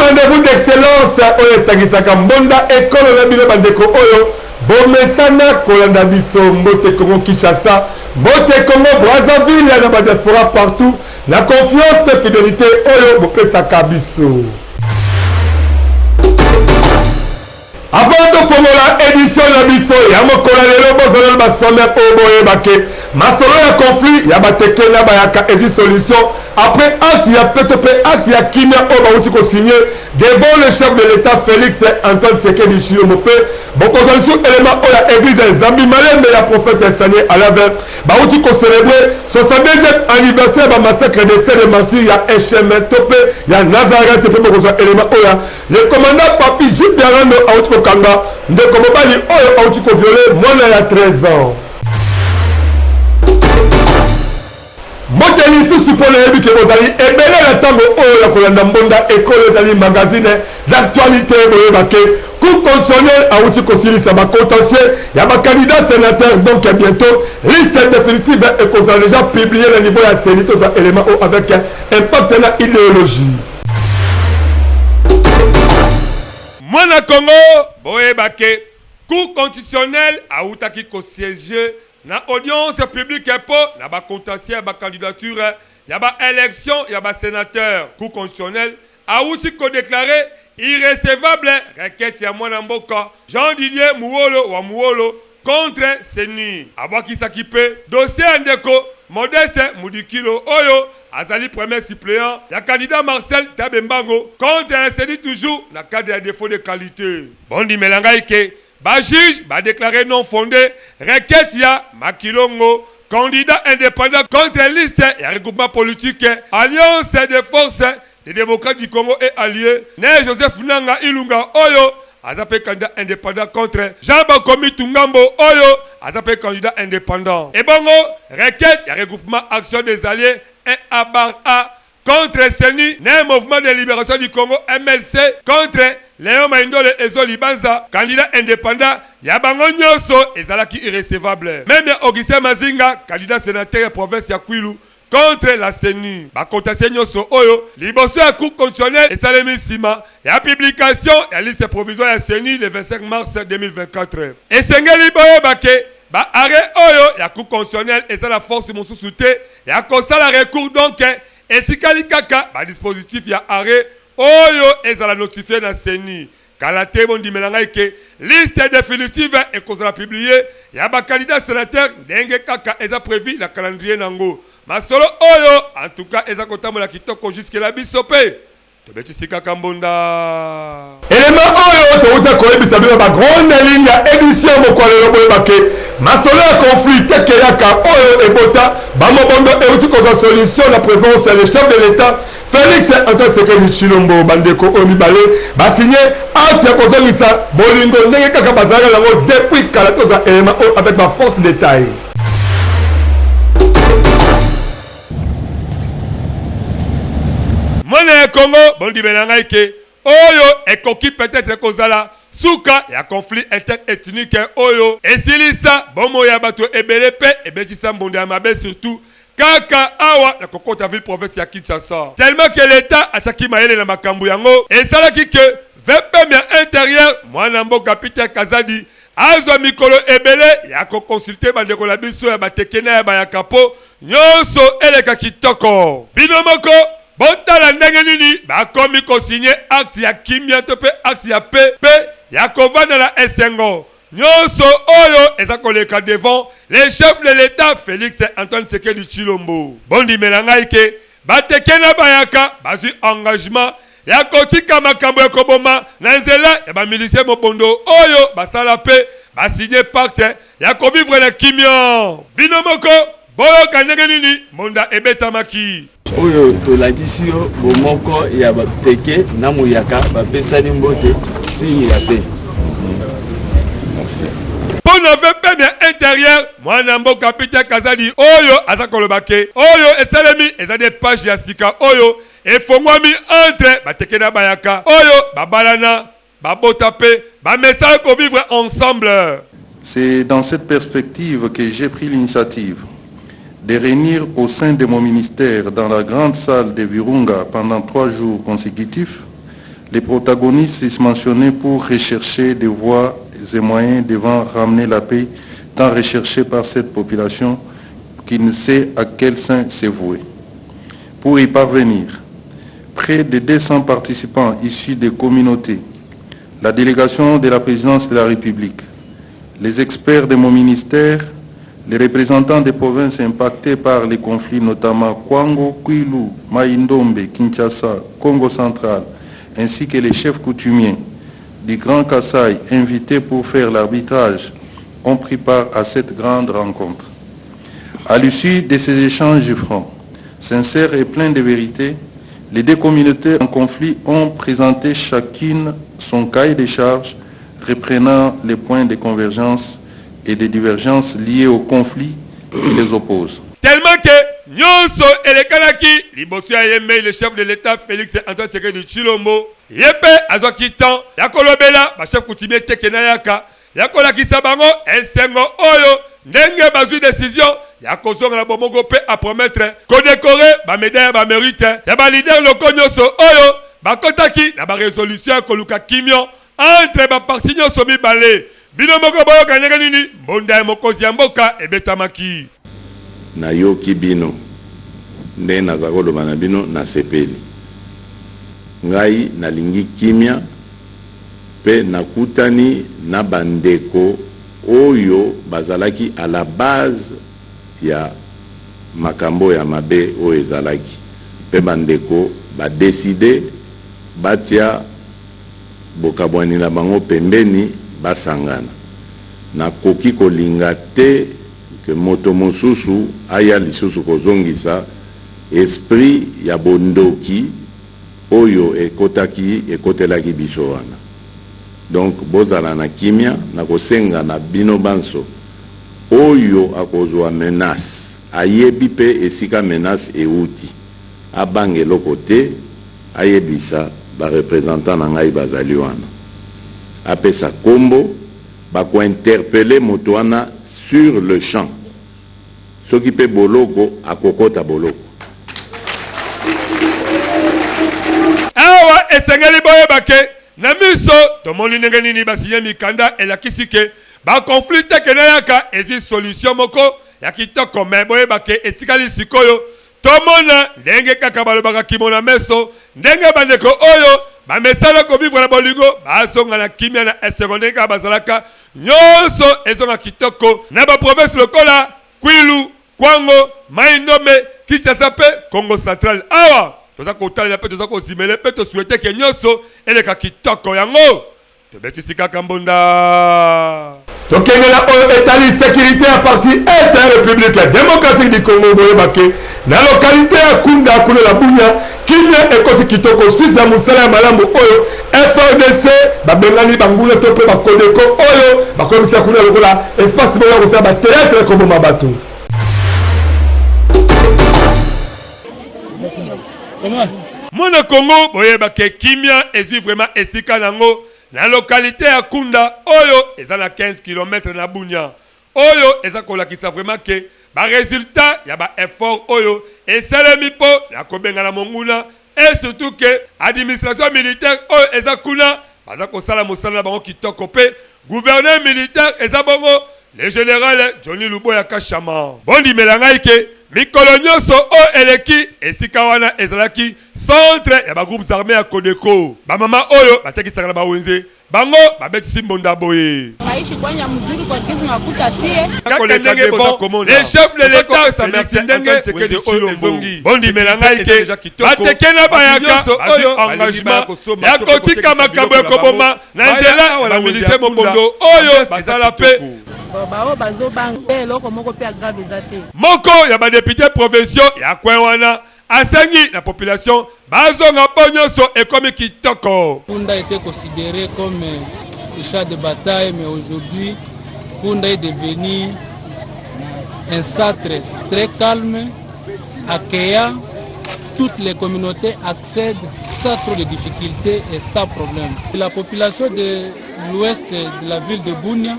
Rendez-vous d'excellence oyo esangisaka mbonda ekolo na bino bandeko oyo bomesana kolanda biso mbote Congo Kinshasa, mbote Congo Brazzaville na ba diaspora partout, la confiance et fidélité oyo bopesaka biso. Avant de formuler l'édition de biso ya mokola lelo bozala ba sommet oboye bake masolo ya conflit ya bateke na bayaka ezi solution après acte ya PTP acte ya kimia oba uti ko signer devant le chef de l'état Félix Antoine Tshisekedi Tshilombo boko solution élément oya église Zambi Malembe ya prophète Sanye à la veille ba uti ko célébrer 62e anniversaire ba massacre de ces martyrs ya HM Topé ya Nazareth pe boko élément oya le commandant Papi Jibiarando a uti ko kanga ndeko mobali oyo a uti ko violer mwana ya 13 ans. Moteni sous pour les que vous allez et bien la tango oyo kolanda mbonda école zali magazine d'actualité boyebake coup constitutionnel a outil kosilisa ba contentieux ya ba candidat sénateur donc bientôt liste définitive et qu'on a déjà publié le niveau ya sénito za élément avec impact na idéologie. Mwana Congo boyebake coup constitutionnel a outaki ko siéger na audience publique po na ba contentieux ba candidature ya ba élection ya ba sénateur coup constitutionnel a aussi ko déclaré irrecevable requête ya mwana mboka Jean-Didier Muolo wa Muolo contre Seni abaki sakipe dossier ndeko Modeste Mudikilo oyo azali premier suppléant ya candidat Marcel Tabembango contre Seni toujours na cadre de défaut de qualité bondi melangaike ba juge ba déclaré non fondé requête ya Makilongo candidat indépendant contre liste et regroupement politique Alliance des forces des démocrates du Congo et alliés né Joseph Nanga Ilunga oyo azape candidat indépendant contre Jean Bakomi Tungambo oyo azape candidat indépendant et bongo requête et regroupement action des alliés et Abar'a contre Seni né mouvement de libération du Congo MLC contre Léon Maindole Ezo Libanza, candidat indépendant, Yabango Nyoso ezalaki irrecevable. Même Augustin Mazinga, candidat sénateur province ya Kwilu, contre la CENI. Ba contestation Nyoso Oyo, liboso ya Cour constitutionnelle et Salemi Sima, ya publication ya liste provisoire ya CENI le 25 mars 2024. Et Sengeli Boyo Bake, ba arrêt Oyo ya Cour constitutionnelle et la force Moussousouté, ya kosa la recours donc, et Sikali Kaka, ba dispositif ya arrêt oyo ezala notifié na CENI kalate bondi melangaike liste définitive et kozala publié ya ba candidat sénateur ndenge kaka eza prévu la calendrier nango masolo oyo en tout cas eza kotambola kitoko jusque la bisope tobetisika kambonda élément oyo touta koyebisa bino ba grande ligne ya édition mokwalelo boyebake masolo ya conflit tekeyaka oyo ebota bamobondo euti koza solution la présence le chef de l'état Félix Antoine Tshisekedi Tshilombo bandeko oyo mibale basigné acte ya kozongisa bolingo ndenge kaka bazalaka yango depuis kala toza élément oyo avec ma force de taille. Mwana Congo bondi benangaike oyo ekoki peut-être kozala suka ya conflit interethnique oyo esilisa bomo ya bato ebele pe ebetisa mbondo ya mabe surtout kaka awa na kokota ville province ya Kinshasa. Tellement que l'état a chaki mayele na makambu yango et salaki que VP intérieur mwana mboka Peter Kazadi azo mikolo ebele ya ko consulter bandeko la biso ya batekena ya bayakapo nyonso eleka kitoko binomoko botala ndenge nini bakomi ko signer acte ya kimia to pe acte ya PP ya kovanda na Esengo nyonso oyo eza koleka devant les chefs de l'état Félix Antoine Tshisekedi Tshilombo bondi melangaike batekena bayaka bazui engagement ya kotika makambo ya koboma na nzela ya bamilise mobondo oyo basala pe basigné pacte ya kovivre na kimia binomoko boyoka ndenge nini monda ebetamaki oyo tolakisi yo bomoko ya bateke na moyaka bapesani mbote signe la paix. Merci. Pour nos vœux bien intérieur, moi Nambo capitaine Kazadi, Oyo, Azakolobake, Oyo, et Salemi, et des pages Yastika, Oyo, et Fongwami entre, Batekena Bayaka, Oyo, Babalana, Babotape, Bamessa qu'on vivre ensemble. C'est dans cette perspective que j'ai pris l'initiative de réunir au sein de mon ministère, dans la grande salle de Virunga pendant 3 jours consécutifs, les protagonistes mentionnés pour rechercher des voies et moyens devant ramener la paix tant recherchée par cette population qui ne sait à quel sein se vouer. Pour y parvenir, près de 200 participants issus des communautés, la délégation de la présidence de la République, les experts de mon ministère, les représentants des provinces impactées par les conflits, notamment Kwango, Kwilu, Maïndombe, Kinshasa, Congo central, ainsi que les chefs coutumiers du Grand Kasaï invités pour faire l'arbitrage, ont pris part à cette grande rencontre. À l'issue de ces échanges francs, sincères et pleins de vérité, les 2 communautés en conflit ont présenté chacune son cahier de charges reprenant les points de convergence et de divergences liées au conflit qui les opposent. Tellement que Nyonso et les Kanaki, Libosu Ayeme, le chef de l'État Félix Antoine Sekedi de Chilombo, Yepe Azokitan, Yakolobela, chef coutumier Tekenayaka, Yakolaki Sabango, Esengo Oyo, Ndenge Bazu décision, Yakozonga la Bomogo Pe à promettre, Kodekore, Médaille, mérite, Yaba leader loko Nyonso Oyo, Bakotaki, Yaba résolution Koluka Kimyon, entre Baparti Nyonso Mibale, Binomoko Boyo Kanyeganini, Bonda Mokozi Mboka, et Betamaki. Na yoki bino nde nazakoloba na bino na sepeli ngai nalingi kimia pe nakutani na bandeko oyo bazalaki à la base ya makambo ya mabe oyo ezalaki pe bandeko badeside batia bokabwani na bango pembeni basangana nakoki kolinga te que moto mosusu aya lisusu kozongisa esprit ya bondoki oyo ekotelaki biso wana. Donc bozala na kimia na kosenga na bino banso oyo akozwa menace ayebi pe esika menace euti abange lokote ayebisa ba représentant na ngai bazali wana apesa kombo bako interpeller moto wana sur le champ. Ce qui peut boloko à kokota boloko. Awa esengeli boye bake na miso to moni ngeni ni basiye mikanda et la kisike ba conflit tekenayaka ezi solution moko ya kitoko me boye bake esikali sikoyo to mona ndenge kaka balobaka kimona meso ndenge bandeko oyo ba mesala ko vivre na bolingo ba songa na kimia na secondaire ka bazalaka nyonso ezonga kitoko na ba province lokola Kwilu, Kwango, Maïndombe, Kinshasa pe Congo central. Awa toza kotala pe toza kozimele pe to souhaiter que nyonso eleka kitoko yango to betisi kaka mbonda tokengela oyo etali sécurité à partie est de la République démocratique du Congo boyebake na localité ya Kunda kuna la Bunya kimia ekosi kitoko suite ya musala ya malambo oyo FRDC babengani bangula to pe bakodeko oyo bakomisa kuna lokola espace boya kosa ba théâtre comme mabato. Mona Congo boyebake kimia ezi vraiment esika nango na localité ya Kunda oyo eza na 15 km na Bunya oyo eza kolakisa vraiment ke ba résultat ya ba effort oyo esalemi po la kobenga na monguna et surtout que administration militaire oyo eza kuna baza kosala mosala na bango kitoko pe gouverneur militaire eza bongo le général Johnny Luboya Kashama bondi melangai ke mikolo nyonso o eleki esika wana ezalaki centre ya ba groupes armés ya Kodeko ba mama oyo batekisaka na bawenze bango babetisi mbonda boye maishi kwanya mzuri kwa kizi makuta sie les chefs de l'état sa merci ndenge sekedi Chilombo bondi melangai ke batekena bayaka oyo engagement ya kotika makambo ekoboma na nzela na milise mobondo oyo basala pe bao bazo bange loko moko pe grave zate moko ya ba député provinciaux ya kwen wana asengi la population bazonga bonyoso ekomi kitoko. Kunda était considéré comme un champ de bataille, mais aujourd'hui Kunda est devenu un centre très calme, accueillant. Toutes les communautés accèdent sans trop de difficultés et sans problème. La population de l'ouest de la ville de Bunia,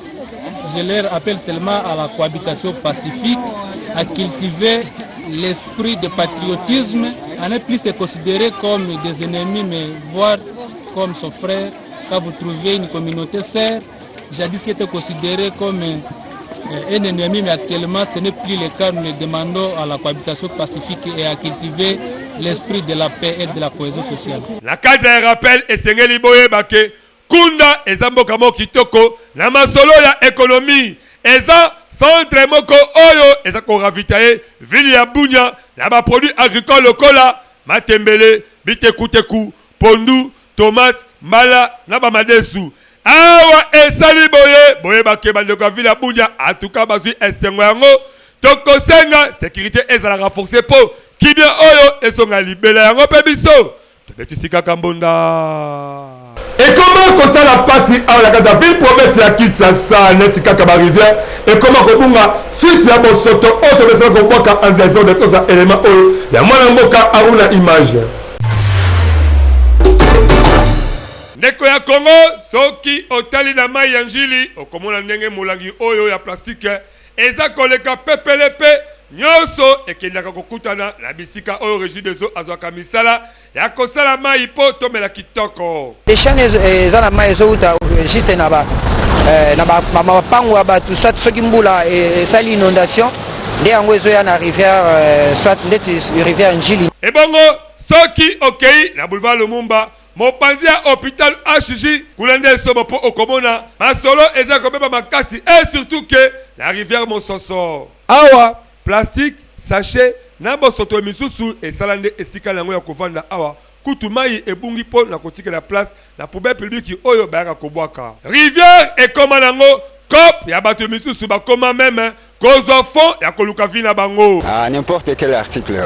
je leur appelle seulement à la cohabitation pacifique, à cultiver l'esprit de patriotisme, à ne plus se considérer comme des ennemis, mais voir comme son frère. Quand vous trouvez une communauté sœur, jadis qui était considéré comme un ennemi, mais actuellement ce n'est plus le cas. Nous demandons à la cohabitation pacifique et à cultiver l'esprit de la paix et de la cohésion sociale. La carte de rappel est Sengeli Boye Bake. Kunda ezamboka mo kitoko na masolo ya économie. Eza centre moko oyo eza ko ravitailler ville ya Bunia na ba produits agricoles lokola matembele, bitekuteku, pondu, tomates, mbala na ba madesu. Awa esali boye Bake bandeko ville ya Bunia en tout cas bazui esengo yango toko senga sécurité ezala renforcer po kibia oyo esonga libela yango pe biso tobetisi kaka mbonda. Et comment que ça la passe à la ville province ya Kinshasa neti kaka ba rivière et comment ko bunga suite ya bosoto auto besa ko boka en raison de tous ces éléments oyo ya mwana mboka aruna image. Ndeko ya Congo soki otali na mai ya njili okomona ndenge molangi oyo ya plastique eza koleka pepelepe nyoso ekendaka kokutana na bisika oyo régie des eaux azwaka misala ya kosala mai po tomela kitoko. Eshane eza na mai ezouta juste na mapango ya bato soit soki mbula esali inondation nde yango ezoya na rivière soit ndeti rivière njili. Ebongo soki okei na boulevard Lumumba mopanzi ya hôpital HJ kulende sobo po okomona masolo eza kobeba makasi et surtout que la rivière Mososo awa plastique sachet na bosoto misusu esalande esika nango ya kovanda awa kutu mai ebungi po na kotika la place na poubelle publique oyo bayaka kobwaka rivière ekoma nango cop ya bato misusu bakoma même kozwa fond ya koluka vina bango à n'importe quel article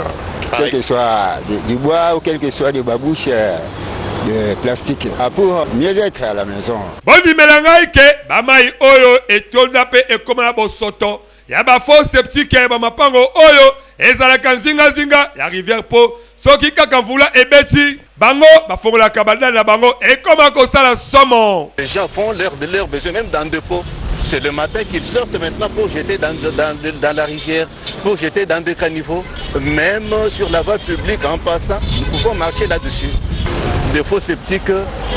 quel que soit du bois ou quel que soit des babouches de plastique pour mieux être à la maison. Bondi melangai ke bamai oyo etonda pe ekoma na bosoto ya ba faux septique ba mapango oyo ezalaka nzinga ya rivière po soki kaka mvula ebeti bango bafongola kabanda na bango ekoma kosala somo. Les gens font leurs besoins même dans des pots. C'est le matin qu'ils sortent maintenant pour jeter dans la rivière, pour jeter dans des caniveaux. Même sur la voie publique en passant, nous pouvons marcher là-dessus. Des faux septiques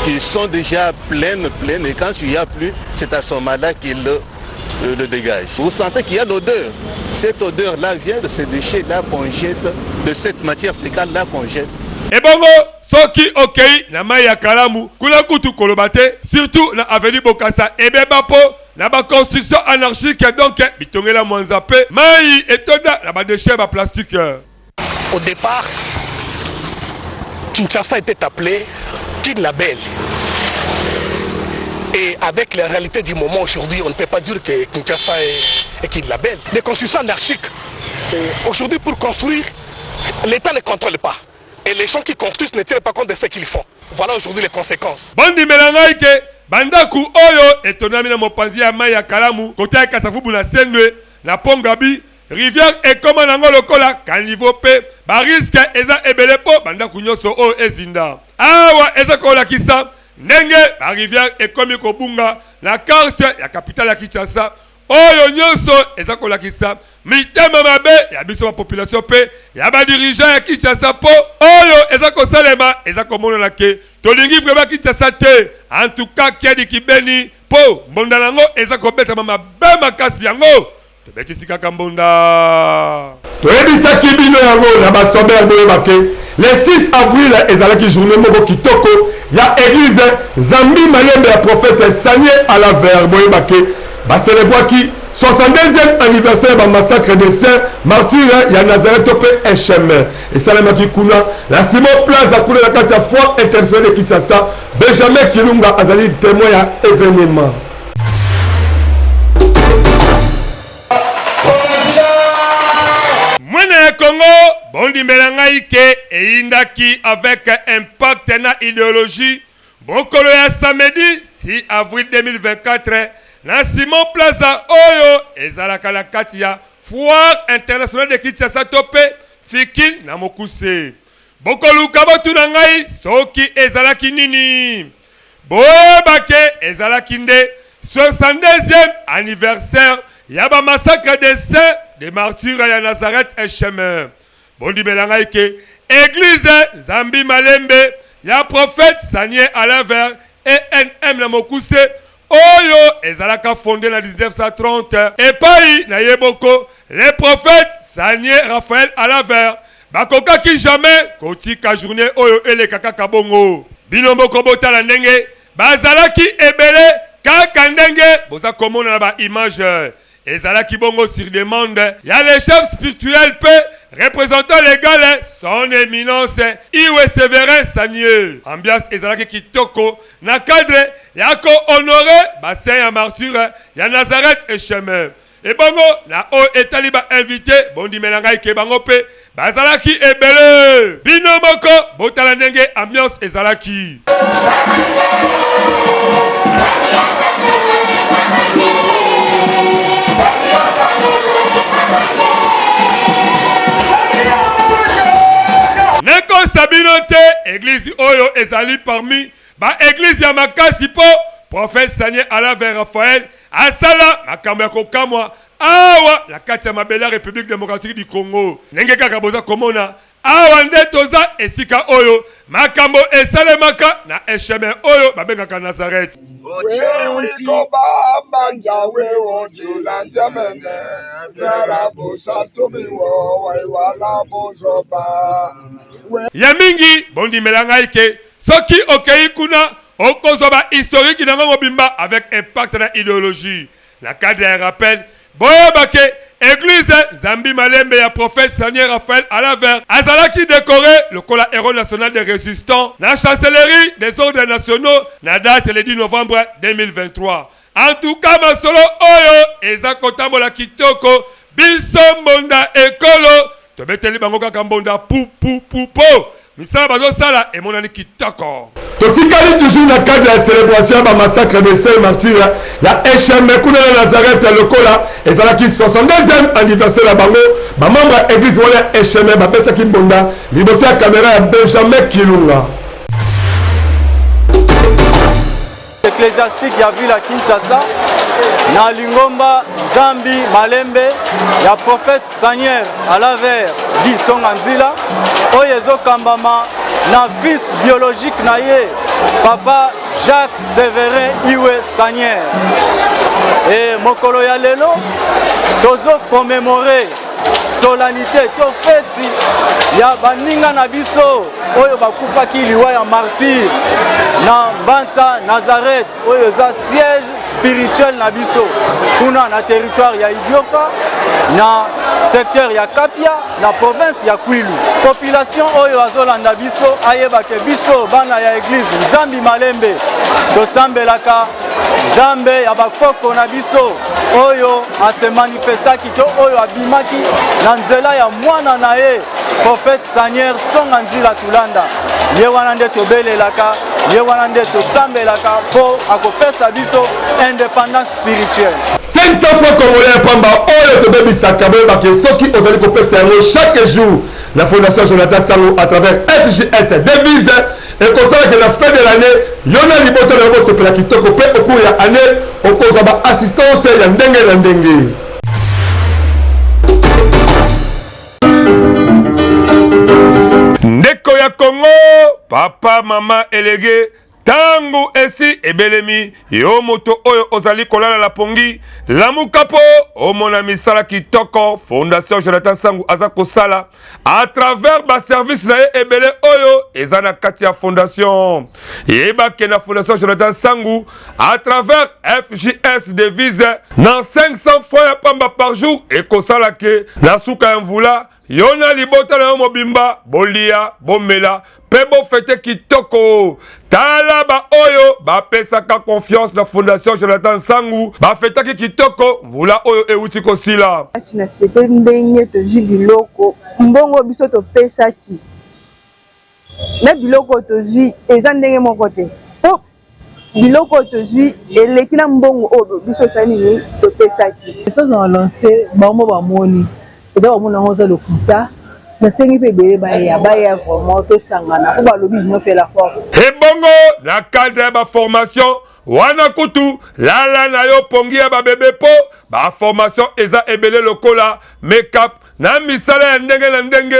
qui sont déjà pleines et quand il n'y a plus, c'est à ce moment-là qu'ils le dégagent. Vous sentez qu'il y a l'odeur. Cette odeur-là vient de ces déchets-là qu'on jette, de cette matière fécale-là qu'on jette. Et bongo, soki okei na mai ya Kalamu, kuna kutu kolobate, surtout na avenue Bokassa, et bebapo, na ba construction anarchique, donc bitongela mwanzape, mai etonda na ba déchets ba plastique. Au départ, Kinshasa était appelé Kin-Label. Et avec la réalité du moment aujourd'hui, on ne peut pas dire que Kinshasa est Kin-Label. Des constructions anarchiques. Aujourd'hui, pour construire, l'État ne contrôle pas. Et les gens qui construisent ne tiennent pas compte de ce qu'ils font. Voilà aujourd'hui les conséquences. Bondi melangaike, bandaku oyo etonami na mopanzi ya mai ya Kalamu, kote ya Kasavubu na Senwe, na Pongabi, rivière ekoma nango lokola kanivo pe, ba risque eza ebele po bandaku nyoso oyo ezinda. Awa eza kolakisa ndenge ba rivière ekomi kobunga na carte ya capitale ya Kinshasa. Oyo nyoso eza kolakisa mitema mabe ya biso ba population pe ya ba dirigeant ya Kinshasa po oyo eza kosalema eza komona ke tolingi vraiment Kinshasa te en tout cas Kedi Kibeni po mbonda nango eza kobeta mama be makasi yango tobetisi kaka mbonda toyebisa kibino yango na ba somber boye bake le 6 avril ezalaki journée moko kitoko ya église Zambi Malembe ya prophète Sanye à la verbe boye bake ba célébraki 62e anniversaire du massacre des saints martyrs ya Nazareth pe HM et salamaki kuna la Simon Plaza kuna la kati ya foire internationale de Kinshasa Benjamin Kilunga azali témoin ya événement. Mwana ya Congo bondi melangai ke eindaki avec impact na idéologie mokolo ya samedi 6 avril 2024 na Simon Plaza oyo ezalaka na kati ya foire internationale de Kinshasa tope fikil na mokuse bokoluka botuna ngai soki ezalaki nini boyebake ezalaki nde 62e anniversaire yaba massacre des saints des martyrs ya Nazareth et chemin bondi melangai ke église Zambi Malembe ya prophète Sanier Alaver ENM na mokuse oyo ezalaka fondé na 1930 epai na yeboko les prophètes Sanier Raphaël Alaver bakokaki jamais kotika journée oyo elekaka kabongo bino moko botala ndenge bazalaki ebele kaka ndenge boza komona na ba image ezalaki bongo sur demande ya le chef spirituel pe représentant légal son éminence Iwe Séverin Sanier ambiance ezalaki kitoko na cadre ya ko honorer bassin ya martyr ya Nazareth et chemin et bongo na o etali ba invité bondi melangai ke bango pe bazalaki ebele bino moko botala ndenge ambiance ezalaki Neko Sabinote, église oyo ezali parmi ba église ya makasi po prophète Sanier Alaver Raphaël asala makambo ya kokamwa awa la kati ya mabela République démocratique du Congo nenge kaka boza komona awa nde toza esika oyo makambo esalemaka na esheme oyo babengaka Nazareth ya mingi bondi melangai ke soki okei kuna okozoba historique nango mobimba avec impact na idéologie la cadre ya rappel boyebake église Zambi Malembe ya prophète Sanier Raphaël Alaver azalaki décoré le kola héros national des résistants la chancellerie des ordres nationaux na date le 10 novembre 2023 en tout cas masolo oyo eza kotambola kitoko biso mbonda ekolo tobeteli bango kaka mbonda pou misala bazosala emonani kitoko totikali toujours na cadre ya célébration ya massacre de saint martyrs ya esheme kuna na Nazareth lokola ezalaki 62e anniversaire ya bango bamembre ya église wana ya esheme bapesaki mbonda liboso ya kamera ya Benjamin Kilunga ecclésiastique ya ville ya Kinshasa na Lingomba Zambi Malembe ya prophète Sanier Alaver di Songa Nzila oyo ezokambama na fils biologique na ye papa Jacques Séverin Iwe Sanier et mokolo ya lelo tozo commémorer solennité to feti ya baninga na biso oyo bakufaki liwa ya martyr na Mbanta Nazareth oyo eza siège spirituel na biso kuna na territoire ya Idiofa na secteur ya Kapia na province ya Kwilu population oyo azolanda biso ayebake biso bana ya église Nzambi Malembe tosambelaka Nzambe ya bakoko na biso oyo ase manifestaki to oyo abimaki na nzela ya mwana na ye prophète Sanier Songa Nzila tulanda ye wana nde tobelelaka ye wana nde tosambelaka po akopesa biso indépendance spirituelle 500 fois congolais pamba oyo tobebisaka boyebake soki ozali kopesa yango chaque jour la fondation Jonathan Sango à travers FJS devise ekozalaka na fin de l'année yona liboto na yango sepela kitoko pe au cours ya année okozwa ba assistance ya ndenge na ndenge ndeko ya Congo papa mama elege tangu esi ebelemi yo moto oyo ozali kolala la pongi lamuka po omona misala kitoko fondation Jonathan Sango aza kosala à travers ba service na ebele oyo eza na kati ya fondation yebake na fondation Jonathan Sango à travers FJS devise na 500 fois ya pamba par jour et kosala ke na suka mvula yona libota na mobimba bolia bomela pe bo fete kitoko tala ba oyo bapesaka confiance na fondation Jonathan Sangu bafetaki kitoko mvula oyo euti kosila. Asi na sepe ndenge tozwi biloko mbongo biso topesaki na biloko tozwi eza ndenge moko te po biloko tozwi eleki na mbongo oyo biso osali nini topesaki. Soki na lancé bango bamoni eda bamona ngo za lokuta nasengi mpe ebele baya vraiment tosangana po balobi union fait la force. Ebongo na cadre ya baformation wana kutu lala na yo pongi ya babebe po baformation eza ebele lokola make-up na misala ya ndenge na ndenge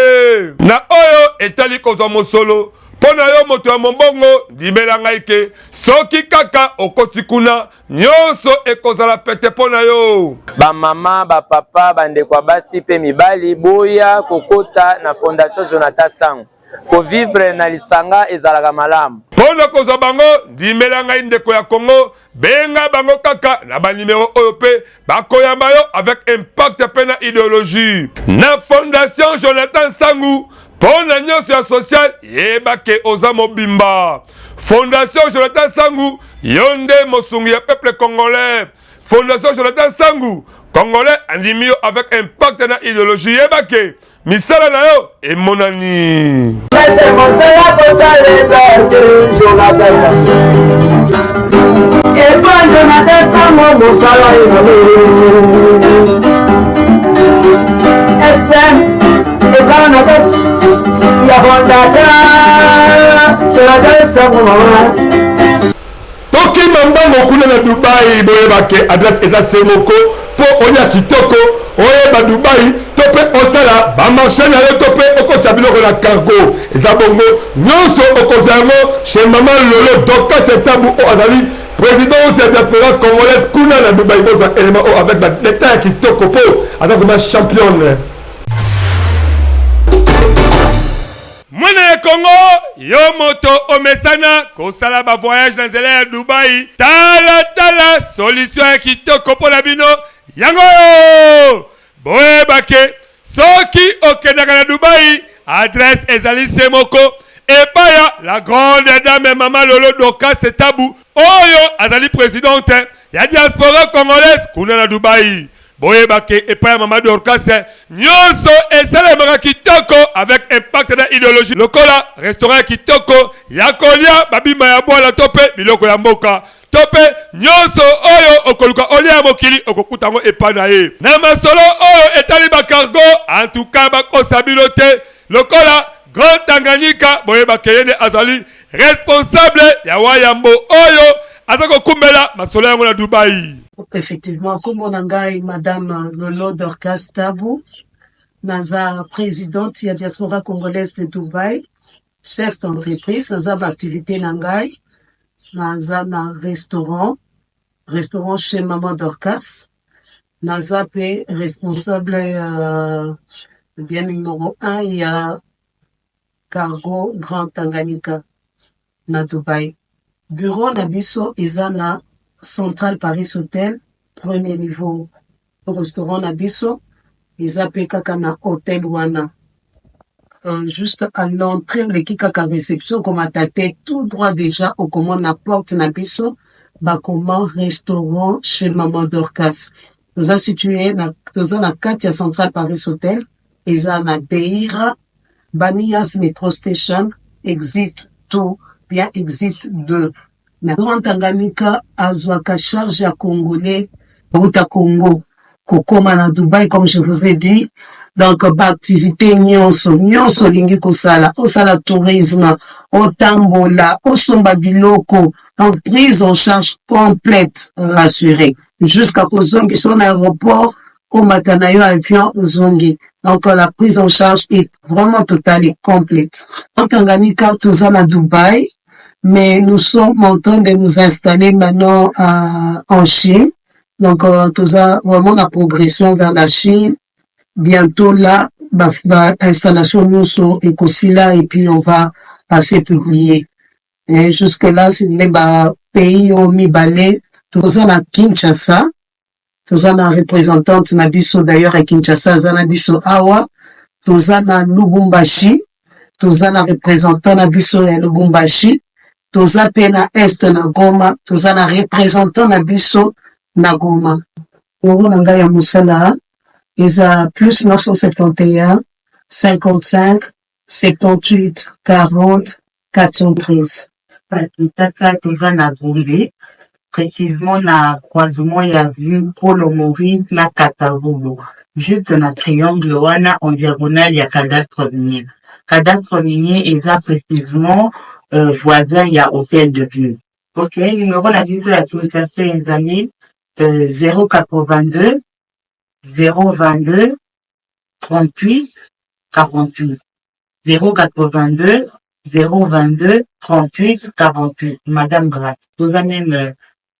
na oyo etali kozwa mosolo mpo na yo moto ya mombongo ndimela ngai ke soki kaka okoti kuna nyonso ekozala pete mpo na yo. Bamama, bapapa, bandeko ya basi mpe mibali boya kokota na fondation Jonathan Sangu kovivre na lisanga ezalaka malamu. Mpo na kozwa bango ndimela ngai ndeko ya Congo benga bango kaka na banimero oyo mpe bakoyamba yo avec impact mpe na idéologie na fondation Jonathan Sangu. Pona nyonso ya social yebake oza mobimba. Fondation Jonathan Sangu yonde mosungi ya peuple congolais. Fondation Jonathan Sangu congolais andimio avec impact na idéologie yebake misala na yo emonani. Toki mambango kuna na Dubai boyebake adresse eza semoko po onya kitoko oyeba Dubai tope osala ba marché na yo tope okotia biloko na cargo eza bongo nyonso okozango chez Maman Lolo Dr Setabu o azali président de la diaspora congolaise kuna na Dubai boza élément avec l'état kitoko po aza vraiment championne. Mwana ya Congo, yo moto omesana kosala ba voyage na nzela ya Dubai. Tala solution ya kitoko po na bino. Yango boyebake soki okendaka na Dubai adresse ezali semoko epaya la grande dame Maman Lolo Doka Setabu oyo azali présidente ya diaspora congolaise kuna na Dubai. Boyebake epaya Mama Dorcas nyonso esalemaka kitoko avec impact na idéologie lokola restaurant kitoko ya kolia babima ya bwala tope biloko ya mboka tope nyonso oyo okoluka olia ya mokili okokutango epa na ye na masolo oyo etali bacargo en tout cas bakosabilo te lokola Grand Tanganyika boyebake yene azali responsable ya wayambo oyo azako kumbela masolo yango na Dubai. Effectivement, comme on a Madame Lolo Dorcas Tabou, naza présidente de la diaspora congolaise de Dubaï, chef d'entreprise, naza activité nangai, naza na restaurant chez Maman Dorcas, naza pe responsable bien numéro 1 il y a Cargo Grand Tanganyika na Dubaï. Bureau nabiso ezana Central Paris Hotel, premier niveau restaurant Nabiso, ils appellent Kakana Hotel Wana. Juste à l'entrée, le Kikaka réception, comme attaqué tout droit déjà au comment la porte Nabiso, comment restaurant chez Maman Dorcas. Nous a situé dans la 4 Central Paris Hotel, ils ont na Deira, Banias Metro Station, exit 2, bien exit 2. Na Grand Tanganyika azwaka charge ya Congolais Bouta Congo kokoma na Dubaï comme je vous ai dit. Donc activité nyonso lingi kosala osala tourisme otambola osomba biloko, donc prise en charge complète rassurée jusqu'à kozongi son aéroport au matanayo avion ozongi. Donc la prise en charge est vraiment totale et complète. En Tanganyika tous à Dubaï. Mais nous sommes en train de nous installer maintenant en Chine. Donc, tout ça, vraiment la progression vers la Chine. Bientôt là, installation nous sont là et puis on va passer publier. Et jusque là, c'est les pays ont mis balai. Tout ça, la Kinshasa. Tout ça, la représentante Nabiso d'ailleurs à Kinshasa, Zanabiso Awa. Tout ça, la Lubumbashi. Tout ça, la représentant Nabiso à Lubumbashi. toza pe na est na Goma, toza na représentant na biso na Goma. Numéro na ngai ya musala eza plus 971 55 78 40 413. Patitaka toza na Gombe, précisément na croisement ya vue Polo Maurice na Katavubu. Juste na triangle wana en diagonale ya cadastre minier. Cadastre minier eza précisément voisin ya hôtel de ville. Ok, numéro la visite de la communication des amis 082 022 38 48. 082 022 38 48. Madame Graff, vous avez même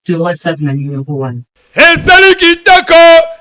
sur WhatsApp na numéro 1. Esali kitoko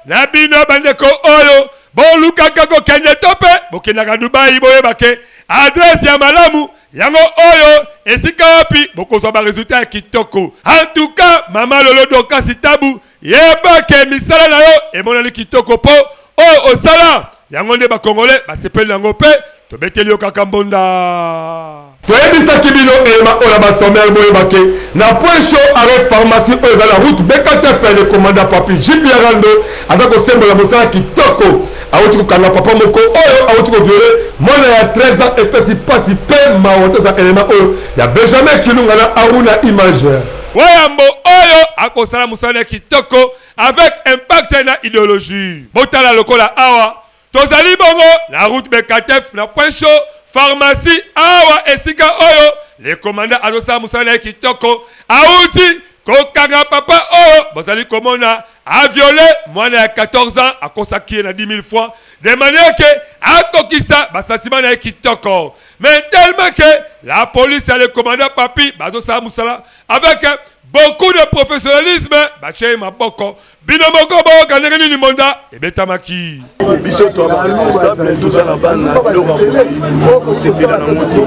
na bino bandeko oyo bolukaka kokende tope bokendaka Dubai boyebake adresse ya malamu yango oyo esika wapi bokozwa ba resultat ya kitoko. En tout cas mama Lolo Dorcas Tabu yebake misala na yo emonani kitoko po oyo osala yango nde bakongole basepeli yango pe tobeteli yo kaka mbonda. Toyebisaki bino elema oyo basomere boyebake na point chaud arrêt pharmacie oyo eza na route BKTF le commandant papi JP Arando aza kosembola mosala kitoko awuti kokanga papa moko oyo awuti koviole mwana ya 13 ans epesi pasi pe mawoto za elema oyo ya Benjamin Kilunga na Aruna Imageur Wayambo oyo akosala mosala kitoko avec impact na idéologie botala lokola awa tozali bongo la route BKTF na point chaud pharmacie awa esika oyo le commandant azosa musala kitoko auti kokanga papa oyo bozali komona a violé mwana ya 14 ans akosaki na 10 000 fois de manière que akokisa basatiment na kitoko mais tellement que la police et le commandant papi bazosa musala avec beaucoup de professionnalisme bache maboko bino moko bo kanengeni ni monda ebetamaki biso to ba responsable toza na bana biloko ko sepela na moti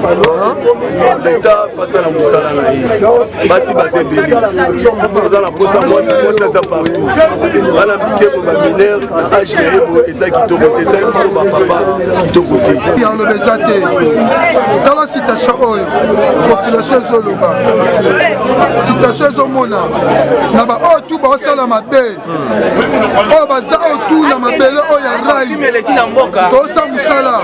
l'état face à la musala na ye basi base veli toza na posa moi ça partout bana mike ko ba mineur na âge na ebo eza kitoko te ça biso ba papa kitoko te ya lo bezate dans la citation oyo population zoloba citation zomona na ba o tu ba sala mabe o baza o tu na mabele o ya rai to sa musala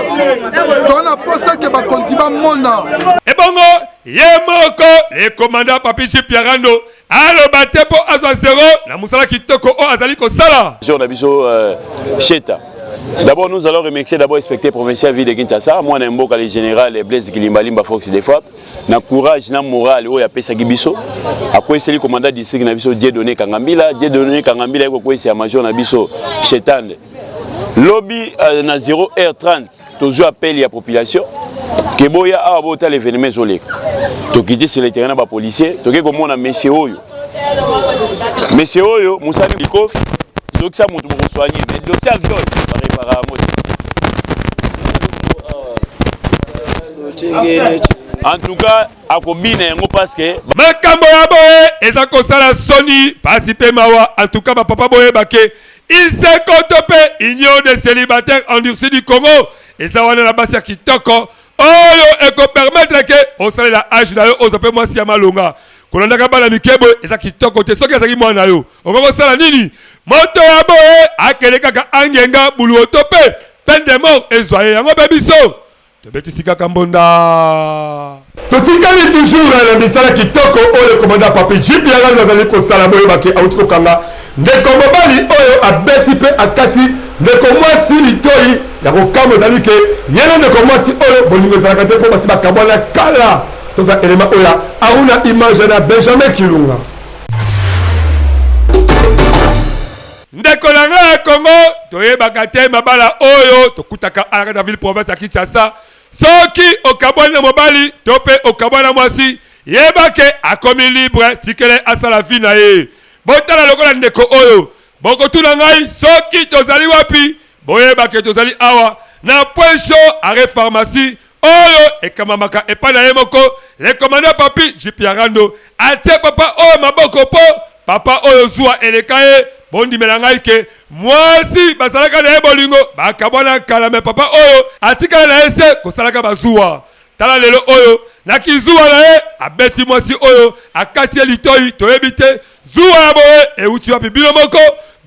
to na posa ke ba kontiba mona e bongo ye moko le commandant papi JP Arando alo batepo azwa 0 na musala kitoko o azali ko sala jour na biso cheta. D'abord, nous allons remercier d'abord l'inspecteur provincial ville de Kinshasa, moi Mboka le général Blaise Kilimbalimba Fox des fois, na courage na moral o ya pesa gibiso. Après c'est le commandant district na biso Dieudonné Kangambila eko ko ese major na biso Chetande. Lobby na 0h30, toujours appel ya population. Keboya a abota l'événement zolek. To kiti sur le terrain na ba policier, to ke komona monsieur oyo. Monsieur oyo Musani Likof donc ça monte pour soigner mais le dossier viol par en tout cas à combiner parce que makambo ya boye eza kosala soni pasi pe mawa en tout cas papa boye bake il se compte union des célibataires endurcis du Congo eza wana na basi ya kitoko oyo eko permettre que osala la âge na yo ozape mwasi ya malonga kolanda bana mikebo eza kitoko te soki ezaki mwana yo okokosala nini moto ya boye akele kaka angenga bulu otope peine de mort ezwaye yango pe biso tobetisi kaka mbonda totikali toujours na misala kitoko oyo commandant papi JP Arando azali kosala boye bake auti kokanga ndeko mobali oyo abeti pe akati ndeko mwasi litoi ya kokamba ezali ke yeno ndeko mwasi oyo bolingo ezalaka te mpo basi bakabwana kala toza elema oyo Aruna Image na Benjamin Kilunga ndeko na nga ya Congo toyebaka te mabala oyo tokutaka alaka na ville province ya Kinshasa soki okabwana mobali to pe okabwana mwasi yebake akomi libre tikele asala vie na ye botala lokola ndeko oyo bokotuna ngai soki tozali wapi boyebake tozali awa na point chaud arrêt pharmacie oyo ekamamaka epai na ye moko le commandant papi JP Arando atie papa oyo maboko po papa oyo zuwa eleka ye bondimela ngai ke mwasi basalaka na ye bolingo bakabwana kala me papa oyo atikala na ye se kosalaka bazuwa tala lelo oyo naki zuwa na ye abesi mwasi oyo akasi litoi toyebi te zuwa ya boye euti wapi bino moko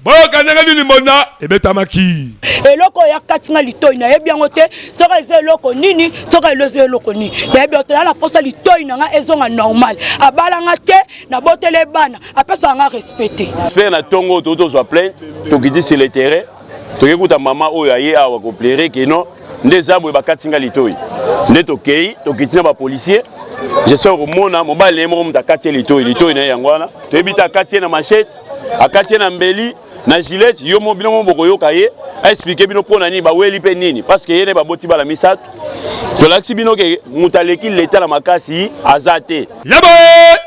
boyoka ndenge nini mona ebetamaki eloko ya katinga litoi nayebi yango te soki eza eloko nini soki eza eloko nini nayebi otela na posa litoi nanga ezonga normal abalanga te na botele bana apesa nga respecté faire na tongo tozozwa plainte tokiti sur le terrain tokekuta mama oyo aye awa koplere keno nde zabwe bakatinga litoi nde tokei tokitina ba policier je sais komona mobali ne moko mtakati litoi na yango wana toyebi ta akati na machette akati na mbeli na gilet yo mo bino mo bokoyoka ye a expliquer bino pona ni ba weli pe nini parce que yene ba boti bala misato to laksi bino ke mutaleki leta la makasi azate yabo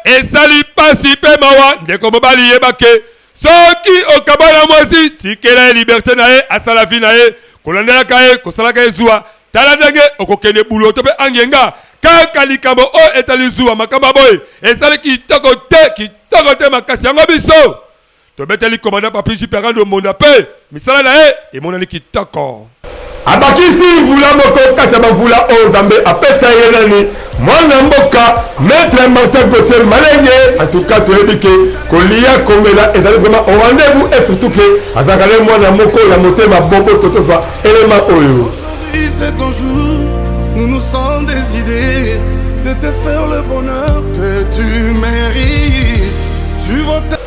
esali pasi pe mawa ndeko mobali yebake soki okabana mwasi tikela liberté na ye asala vie na ye kolandela kaye kosalaka ye zuwa tala ndenge okokende bulo to pe angenga kaka likambo o etali zuwa makamba boye esali kitoko te makasi yango biso tobeteli commandant papi jiperando monda pe misala na ye emonani kitoko abakisi mvula moko kati ya bamvula oyo nzambe apesa ye nani mwana mboka maître Martin Gauthier Malenge en tout cas toyebi ke kolia komela ezali vraiment au rendez-vous et surtout ke azalaka le mwana moko ya motema bobo totozwa elema oyo. C'est ton jour, nous nous sommes des idées de te faire le bonheur que tu mérites.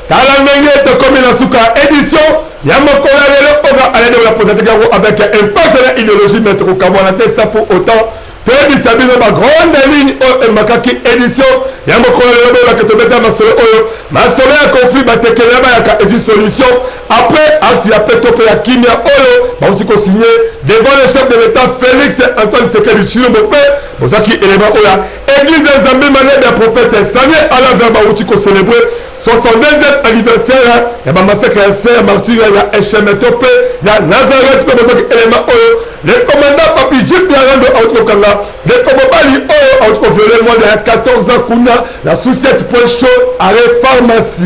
Tala ndenge tokomi na suka édition ya mokolo lelo oga allez de la poser avec un partenaire idéologie maître Kamwana te ça pour autant toyebisa bino ba grande ligne oyo makaki édition ya mokolo lelo ba ketobeta masolo oyo masolo ya conflit batekele bayaka ezi solution après acte ya petope ya kimia oyo bauti ko signer devant le chef de l'état Félix Antoine Tshisekedi Tshilombo pe bozaki élément oya église Nzambe Malebe ya prophète Samuel Alain bauti ko célébrer 62e anniversaire ya ba massacre ya Saint Martyr ya Eshemetope ya Nazareth pe bozaki élément oyo le commandant Papi Jip Biarando Autokanga le komobali oyo autoviolé moins de 14 ans kuna la sous-7 point chaud arrêt pharmacie.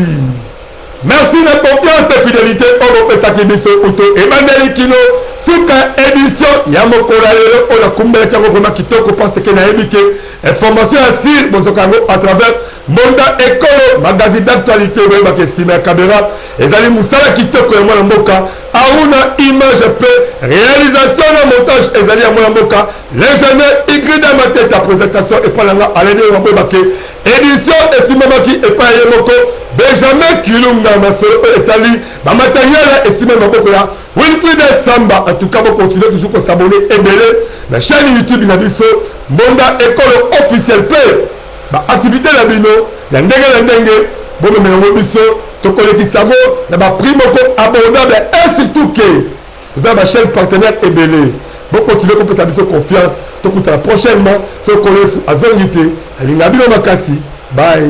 Merci de la confiance de fidélité au Pesaki Biso Uto Emmanuel Kino suka édition ya mokola lelo on a kumbela kango vraiment kitoko parce que na ebike information assure bozokango à travers Monda Ekolo magazine d'actualité boyeba ke sima caméra ezali musala kitoko ya mwana mboka auna image pe réalisation na montage ezali ya mwana mboka légionnaire Igrida Mateta présentation et palanga alene boyeba ke édition esimamaki epai ye moko Benjamin Kilunga masolo etali ba matériel estimé maboko ya Winfried Samba. En tout cas vous continuez toujours pour s'abonner et belé la chaîne YouTube na biso Monda École officielle pe ba activité la bino la ndenge bon me biso to kolekisamo na ba prix moko abordable et surtout que vous avez ma chaîne partenaire et belé bon continuez pour ça biso confiance to kuta prochainement so connaître azongité alinga bino makasi bye.